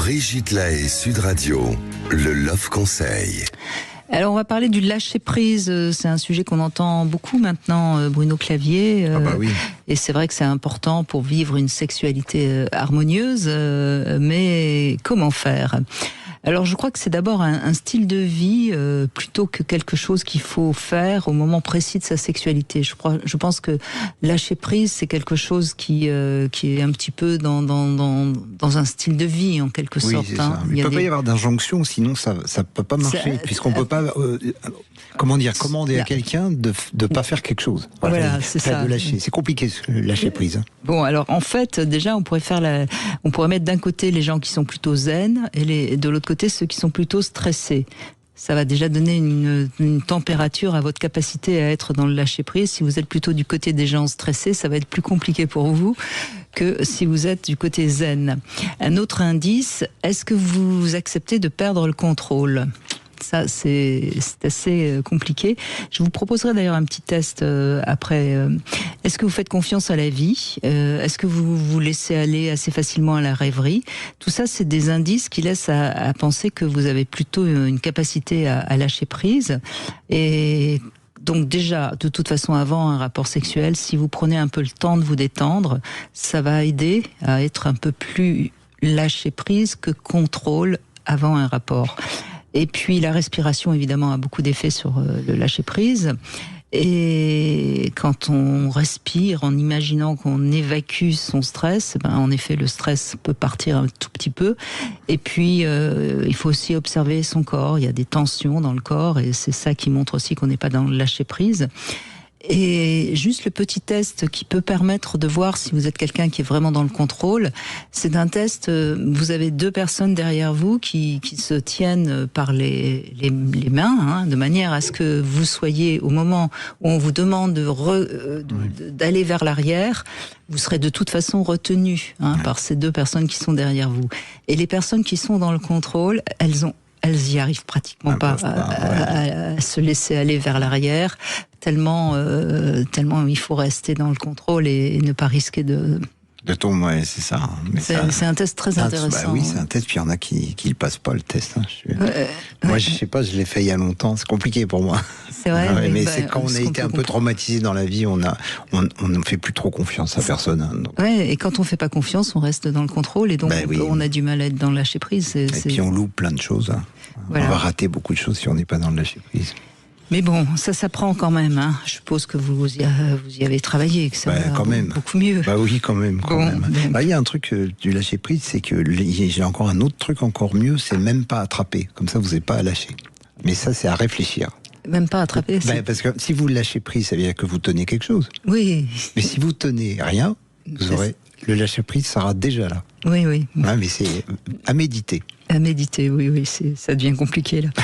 Brigitte Lahaie, Sud Radio, le Love Conseil. Alors on va parler du lâcher-prise, c'est un sujet qu'on entend beaucoup maintenant, Bruno Clavier. Oui. Et c'est vrai que c'est important pour vivre une sexualité harmonieuse, mais comment faire ? Alors je crois que c'est d'abord un style de vie plutôt que quelque chose qu'il faut faire au moment précis de sa sexualité. Je pense que lâcher prise, c'est quelque chose qui est un petit peu dans un style de vie en quelque sorte. Oui, c'est ça. Il ne peut pas y avoir d'injonction, sinon ça peut pas marcher, puisqu'on peut pas commander à quelqu'un de pas faire quelque chose. Voilà, c'est ça. De lâcher. C'est compliqué lâcher prise. Bon, alors en fait, déjà on pourrait mettre d'un côté les gens qui sont plutôt zen et de l'autre côté ceux qui sont plutôt stressés. Ça va déjà donner une température à votre capacité à être dans le lâcher-prise. Si vous êtes plutôt du côté des gens stressés, ça va être plus compliqué pour vous que si vous êtes du côté zen. Un autre indice, est-ce que vous acceptez de perdre le contrôle ? Ça, c'est assez compliqué. Je vous proposerai d'ailleurs un petit test après. Est-ce que vous faites confiance à la vie ? Est-ce que vous vous laissez aller assez facilement à la rêverie ? Tout ça, c'est des indices qui laissent à penser que vous avez plutôt une capacité à lâcher prise. Et donc déjà, de toute façon, avant un rapport sexuel, si vous prenez un peu le temps de vous détendre, ça va aider à être un peu plus lâcher prise que contrôle avant un rapport. Et puis la respiration, évidemment, a beaucoup d'effets sur le lâcher-prise. Et quand on respire en imaginant qu'on évacue son stress, en effet, le stress peut partir un tout petit peu. Et puis, il faut aussi observer son corps. Il y a des tensions dans le corps et c'est ça qui montre aussi qu'on n'est pas dans le lâcher-prise. Et juste le petit test qui peut permettre de voir si vous êtes quelqu'un qui est vraiment dans le contrôle, c'est un test, vous avez deux personnes derrière vous qui se tiennent par les mains, de manière à ce que vous soyez, au moment où on vous demande d'aller vers l'arrière, vous serez de toute façon retenu par ces deux personnes qui sont derrière vous. Et les personnes qui sont dans le contrôle, elles y arrivent pratiquement pas à se laisser aller vers l'arrière, tellement il faut rester dans le contrôle et ne pas risquer de tomber, c'est ça. Mais c'est un test très intéressant. Oui, c'est un test, puis il y en a qui le passent pas, le test. Moi, je sais pas, je l'ai fait il y a longtemps, c'est compliqué pour moi. C'est vrai. Mais c'est quand on a été un peu traumatisé dans la vie, on ne fait plus trop confiance à personne. Ouais, et quand on fait pas confiance, on reste dans le contrôle, et donc on a du mal à être dans le lâcher prise. Et puis on loupe plein de choses. Voilà. On va rater beaucoup de choses si on n'est pas dans le lâcher prise. Mais bon, ça s'apprend quand même. Je suppose que vous y avez travaillé, que ça va beaucoup mieux. Oui, quand même. Il y a un truc du lâcher prise, c'est que j'ai encore un autre truc encore mieux, c'est même pas attraper. Comme ça, vous n'avez pas à lâcher. Mais ça, c'est à réfléchir. Même pas attraper. Parce que si vous lâchez prise, ça veut dire que vous tenez quelque chose. Oui. Mais si vous tenez rien, vous aurez le lâcher prise sera déjà là. Oui. Mais c'est à méditer. À méditer, oui, ça devient compliqué là.